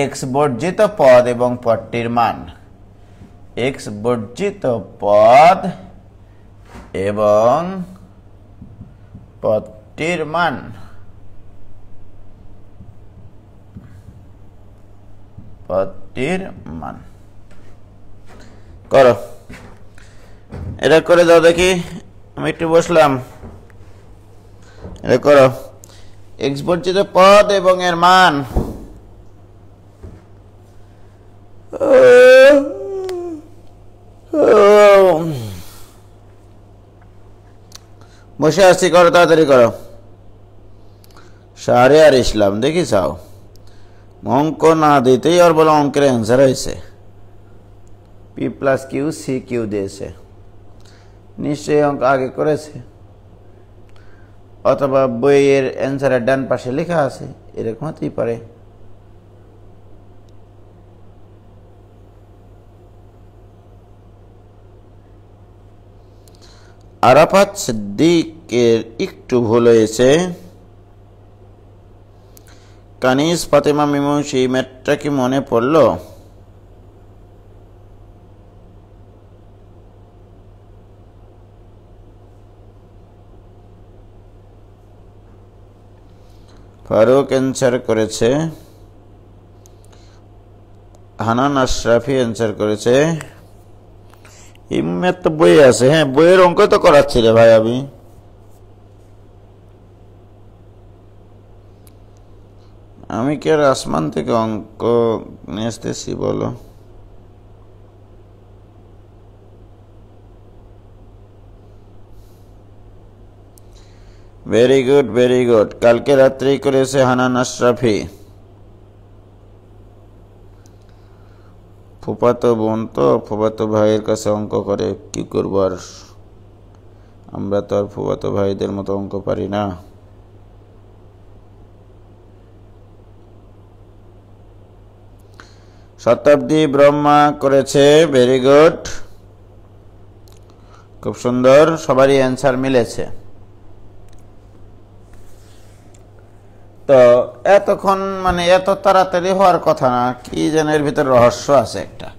x বর্জিত পদ এবং পদটির মান, x বর্জিত পদ এবং পদটির মান করো। এটা করে দাও দেখি, আমি একটু বসলাম। এটা করো, x বর্জিত পদ এবং এর মান। বসে আসছি, করো তাড়াতাড়ি করো। শাহরিয়ার ইসলাম দেখি চাও, অঙ্ক না দিতেই আর বলো অঙ্কের অ্যান্সার হয়েছে। p + q c/q দিয়েছে, নিশ্চয়ই অঙ্ক আগে করেছে, অথবা বইয়ের অ্যান্সারের ডান পাশে লেখা আছে, এরকম হতেই পারে। আরাফাত সিদ্দিকের একটু ভুল হয়েছে। কানিজ ফাতেমা মিমু সেই ম্যাটটা কি মনে পড়লো? ফারুক অ্যান্সার করেছে, হানান আশরাফি অ্যান্সার করেছে। এই ম্যাথ তো বই আছে, হ্যাঁ বইয়ের অঙ্ক তো করাচ্ছি রে ভাই। আমি কি আর আসমান থেকে অঙ্ক নিয়ে আসতেছি বলো? Very good, very good. কালকে রাত্রেই করেছে হানান আশরাফি। ফুফাতো বোন তো ফুফাতো ভাইয়ের কাছে অঙ্ক করে, কি করবো আর, আমরা তো আর ফুফাতো ভাইদের মতো অঙ্ক পারি না। শতাব্দী ব্রহ্মা করেছে, ভেরি গুড, খুব সুন্দর, সবারই অ্যান্সার মিলেছে। তো এতক্ষণ মানে এত তাড়াতাড়ি হওয়ার কথা না, কি যেন এর ভিতরে রহস্য আছে, একটা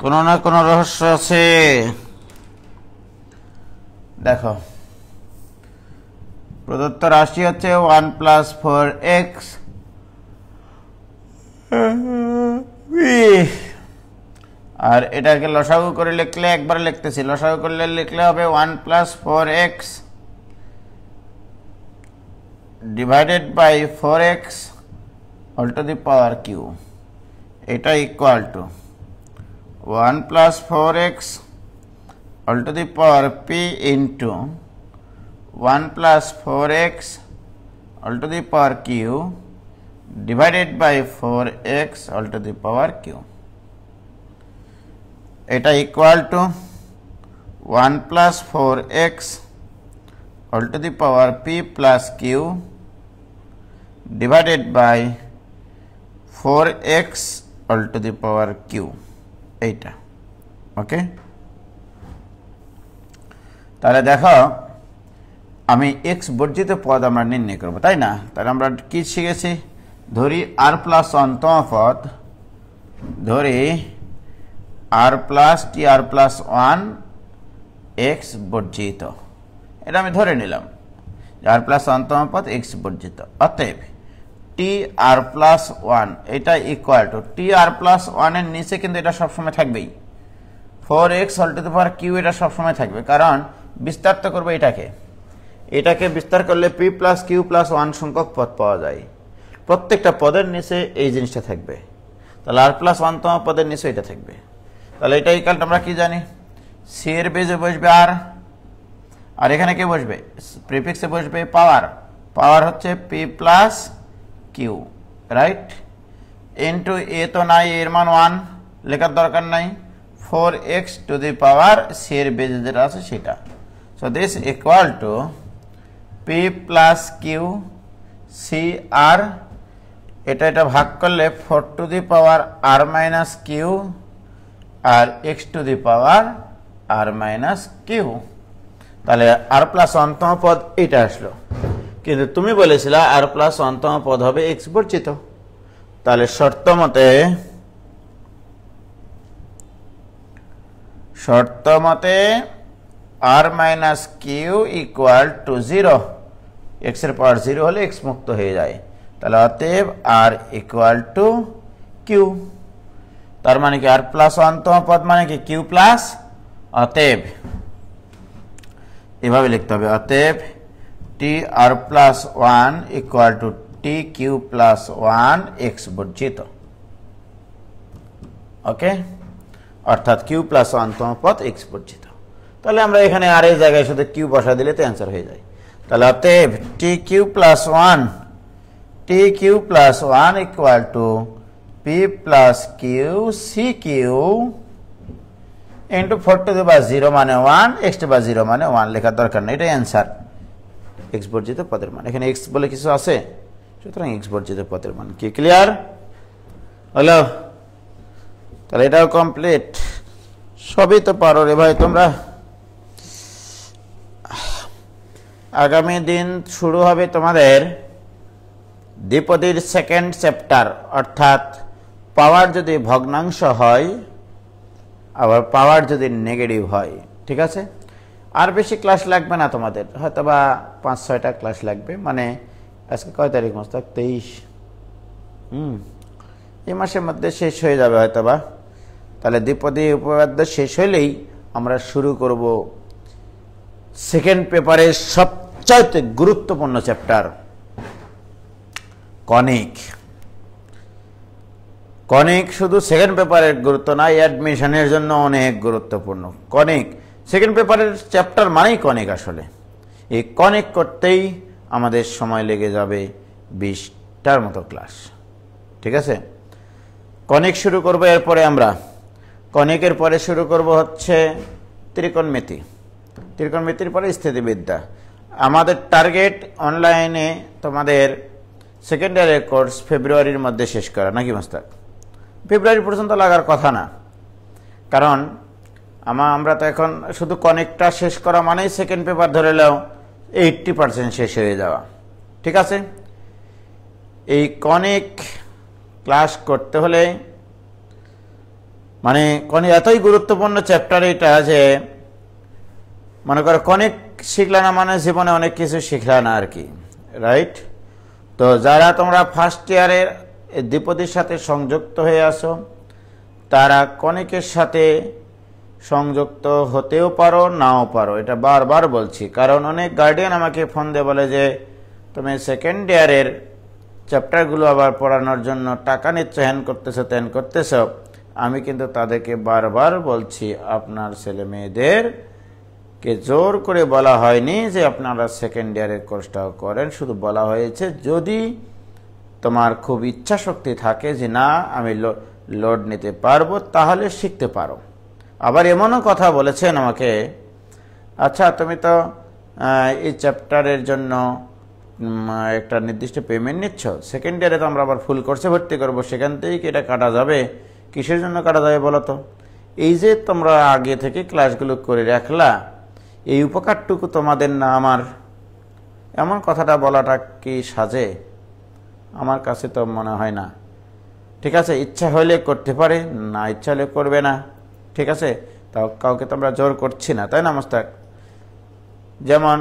কোনো না কোনো রহস্য আছে। দেখো, প্রদত্ত রাশি হচ্ছে 1 + 4x, আর এটাকে লসাগু করে লিখলে, একবার লিখতেছি, লসাগু করলে লিখলে হবে 1 + 4x divided by 4x all to the power q, এটা equal to 1 + 4x all to the power p into 1 + 4x all to the power q divided by 4x all to the power q, এটা equal to 1 + 4x all to the power p + q divided by 4x all to the power q, এইটা ওকে। তাহলে দেখো আমি x বর্জিত পদ আমরা নির্ণয় করব, তাই না? তাহলে আমরা কি শিখেছি? ধরি আর প্লাস অন্তম পদ, ধরি আর প্লাস টি আর প্লাস ওয়ান এক্স বর্জিত, এটা আমি ধরে নিলাম আর প্লাস অন্তম পদ এক্স বর্জিত। অতএব টি আর প্লাস ওয়ান এটা equal to t r plus ওয়ানের নিচে কিন্তু এটা সবসময় থাকবেই, 4x whole to the power q, এটা সবসময় থাকবে, কারণ বিস্তার তো করবে এটাকে বিস্তার করলে p plus q plus one সংখ্যক পদ পাওয়া যায়। প্রত্যেকটা পদের নিচে এই জিনিসটা থাকবে, তাহলে আর প্লাস ওয়ানতম পদের নিচে এটা থাকবে। তাহলে এটা ইকুয়াল আমরা কি জানি? সি এর বেজে বসবে আর এখানে কে বসবে? প্রিফিক্সে বসবে পাওয়ার, পাওয়ার হচ্ছে p plus q, right? Into এ তো নাই, এর মান 1 লেখার দরকার নাই, 4x two the power C এর বেজে যেটা আছে সেটা। So this equal to p plus q c r, এটা ভাগ করলে 4 to the power r minus q আর x to the power r minus q. তাহলে আর প্লাস অন্তম পদ এটা আসলো, কিন্তু তুমি বলেছিলে আর প্লাস অন্তম পদ হবে এক্স বর্জিত। তাহলে শর্ত মতে r minus q equal to 0, x এর পাওয়ার 0 হলে এক্স মুক্ত হয়ে যায়। তাহলে অতএব আর ইকুয়াল টু কিউ, তার মানে কি আর প্লাস অন্তম পদ মানে কি কিউ প্লাস, অতএব এভাবে লিখতে হবে, অতএব t r plus one equal to t q plus one x বর্জিত। ওকে, অর্থাৎ কিউ প্লাস ওয়ানতম পদ এক্স বর্জিত। তাহলে আমরা এখানে আর এই জায়গায় শুধু কিউ বসা দিলে তো অ্যান্সার হয়ে যায়। তাহলে অতএব t q plus one equal to p plus q c q into 4 to the power 0 মানে 1, এক্স টু দি পাওয়ার 0 মানে 1 লেখার দরকার নেই, এটাই অ্যান্সার। এক্স বর্জিত পদের মান, এখানে এক্স বলে কিছু আছে, সুতরাং এক্স বর্জিত পদের মান কি ক্লিয়ার হলো? তাহলে এটাও কমপ্লিট, সবই তো পারো রে ভাই তোমরা। আগামী দিন শুরু হবে তোমাদের দ্বিপদীর সেকেন্ড চ্যাপ্টার, অর্থাৎ পাওয়ার যদি ভগ্নাংশ হয় আবার পাওয়ার যদি নেগেটিভ হয়, ঠিক আছে? আর বেশি ক্লাস লাগবে না তোমাদের, হয়তো বা 5-6টা ক্লাস লাগবে। মানে আজকে কয় তারিখ মোস্তাক? 23। এই মাসের মধ্যে শেষ হয়ে যাবে হয়তো বা। তাহলে দ্বিপদী উপপাদ্য শেষ হলেই আমরা শুরু করব সেকেন্ড পেপারের সবচাইতে গুরুত্বপূর্ণ চ্যাপ্টার কনিক। কনিক শুধু সেকেন্ড পেপারের গুরুত্ব না, অ্যাডমিশনের জন্য অনেক গুরুত্বপূর্ণ। কনিক সেকেন্ড পেপারের চ্যাপ্টার মানেই কনিক। আসলে এই কনিক করতেই আমাদের সময় লেগে যাবে 20টার মতো ক্লাস, ঠিক আছে? কনিক শুরু করব, এরপরে আমরা কনিকের পরে শুরু করব হচ্ছে ত্রিকোণমিতি, ত্রিকোণমিতির পরে স্থিতিবিদ্যা। আমাদের টার্গেট অনলাইনে তোমাদের সেকেন্ড ইয়ারের কোর্স ফেব্রুয়ারির মধ্যে শেষ করা, নাকি মোস্তাক? ফেব্রুয়ারি পর্যন্ত লাগার কথা না, কারণ আমরা তো এখন শুধু কনিকটা শেষ করা মানেই সেকেন্ড পেপার ধরে নাও 80% শেষ হয়ে যাওয়া, ঠিক আছে? এই কনিক ক্লাস করতে হলে মানে কনিক এতই গুরুত্বপূর্ণ চ্যাপ্টার এটা যে মনে করো কনিক শিখলা না মানে জীবনে অনেক কিছু শিখলা না আর কি, রাইট? তো যারা তোমরা ফার্স্ট ইয়ারের দ্বিপদীর সাথে সংযুক্ত হয়ে আসো তারা কনিকের সাথে সংযুক্ত হতেও পারো, নাও পারো, এটা বারবার বলছি। কারণ অনেক গার্ডিয়ান আমাকে ফোন দিয়ে বলে যে তুমি সেকেন্ড ইয়ারের চ্যাপ্টারগুলো আবার পড়ানোর জন্য টাকা নিচ্ছ, হ্যান করতেছো ত্যান করতেছো। আমি কিন্তু তাদেরকে বারবার বলছি আপনার ছেলে মেয়েদেরকে জোর করে বলা হয়নি যে আপনারা সেকেন্ড ইয়ারের কোর্সটাও করেন, শুধু বলা হয়েছে যদি তোমার খুব ইচ্ছা শক্তি থাকে যে না আমি লোড নিতে পারবো তাহলে শিখতে পারো। আবার এমনও কথা বলেছেন আমাকে, আচ্ছা তুমি তো এই চ্যাপ্টারের জন্য একটা নির্দিষ্ট পেমেন্ট নিচ্ছ, সেকেন্ড ইয়ারে তো আমরা আবার ফুল কোর্সে ভর্তি করবো, সেখান থেকেই কি এটা কাটা যাবে? কিসের জন্য কাটা যাবে বলো তো? এই যে তোমরা আগে থেকে ক্লাসগুলো করে রাখলা, এই উপকারটুকু তোমাদের না আমার? এমন কথাটা বলাটা কি সাজে? আমার কাছে তো মনে হয় না। ঠিক আছে, ইচ্ছা হলে করতে পারে, না ইচ্ছা হলে করবে না। ঠিক আছে, তাও কাউকে তো আমরা জোর করছি না, তাই না মোস্তাক? যেমন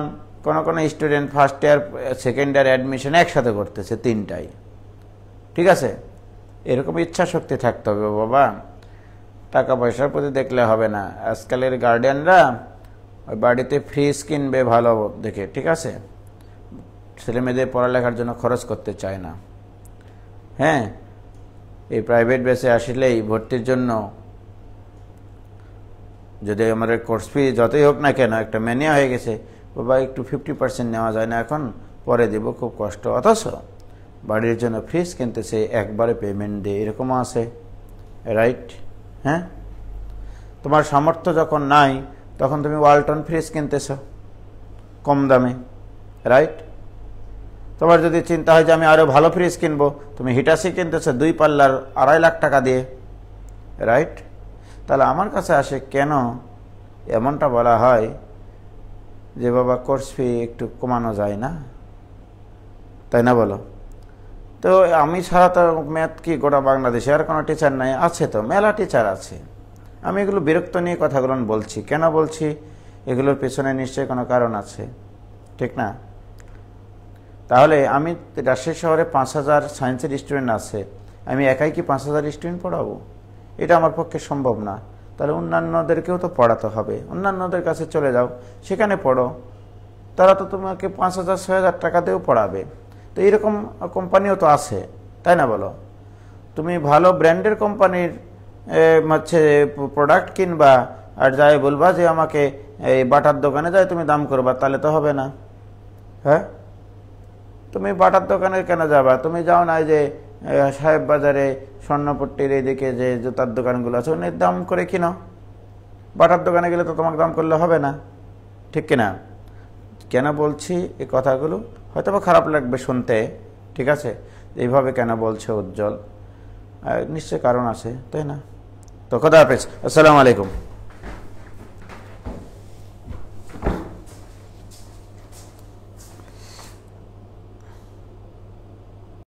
কোনো student first year second year admission একসাথে করতেছে 3টাই। ঠিক আছে, এরকম ইচ্ছা শক্তি থাকতে হবে বাবা। টাকা পয়সার প্রতি দেখলে হবে না। আজকালের গার্ডিয়ানরা ওই বাড়িতে ফ্রিজ কিনবে ভালো দেখে, ঠিক আছে, ছেলে মেয়েদের পড়ালেখার জন্য খরচ করতে চায় না। হ্যাঁ, এই প্রাইভেট বেসে আসলেই ভর্তির জন্য যদি আমাদের কোর্স ফি যতই হোক না কেন একটা ম্যানিয়া হয়ে গেছে, বাবা একটু 50% নেওয়া যায় না এখন, পরে দেব, খুব কষ্ট। অথচ বাড়ির জন্য ফ্রিজ কিনতেছে একবারে পেমেন্ট দিয়ে, এরকমও আছে, রাইট? হ্যাঁ, তোমার সামর্থ্য যখন নাই তখন তুমি ওয়ালটন ফ্রিজ কিনতেছ কম দামে, রাইট? তোমার যদি চিন্তা হয় যে আমি আরও ভালো ফ্রিজ কিনবো, তুমি হিটাসি কিনতেছ 2 পাল্লার 2.5 লাখ টাকা দিয়ে, রাইট? তাহলে আমার কাছে আসে কেন এমনটা বলা হয় যে বাবা কোর্স ফি একটু কমানো যায় না, তাই না বলো? তো আমি ছাড়া তো ম্যাথ কি গোটা বাংলাদেশে আর কোনো টিচার নাই? আছে তো, মেলা টিচার আছে। আমি এগুলো বিরক্ত নিয়ে কথাগুলো বলছি। কেন বলছি? এগুলোর পেছনে নিশ্চয়ই কোনো কারণ আছে, ঠিক না? তাহলে আমি রাজশাহী শহরে 5000 সায়েন্সের স্টুডেন্ট আছে, আমি একাই কি 5000 স্টুডেন্ট পড়াবো? এটা আমার পক্ষে সম্ভব না। তাহলে অন্যান্যদেরকেও তো পড়াতে হবে, অন্যান্যদের কাছে চলে যাও, সেখানে পড়ো। তারা তো তোমাকে 5000 6000 টাকা দিয়েও পড়াবে। তো এরকম কোম্পানিও তো আছে, তাই না বলো? তুমি ভালো ব্র্যান্ডের কোম্পানির হচ্ছে প্রোডাক্ট কিনবা আর যাই বলবা যে আমাকে এই বাটার দোকানে যাই তুমি দাম করবা, তাহলে তো হবে না। হ্যাঁ, তুমি বাটার দোকানে কেন যাবা? তুমি যাও না যে সাহেব বাজারে স্বর্ণপট্টির এইদিকে যে জুতার দোকানগুলো আছে ওদের দাম করে কিনো। বাটার দোকানে গেলে তো তোমাকে দাম করলে হবে না, ঠিক কিনা? কেন বলছি এই কথাগুলো? হয়তো বা খারাপ লাগবে শুনতে, ঠিক আছে, এইভাবে কেন বলছে উজ্জ্বল, নিশ্চয় কারণ আছে, তাই না? তো খোদা হাফেজ, আসসালামু আলাইকুম।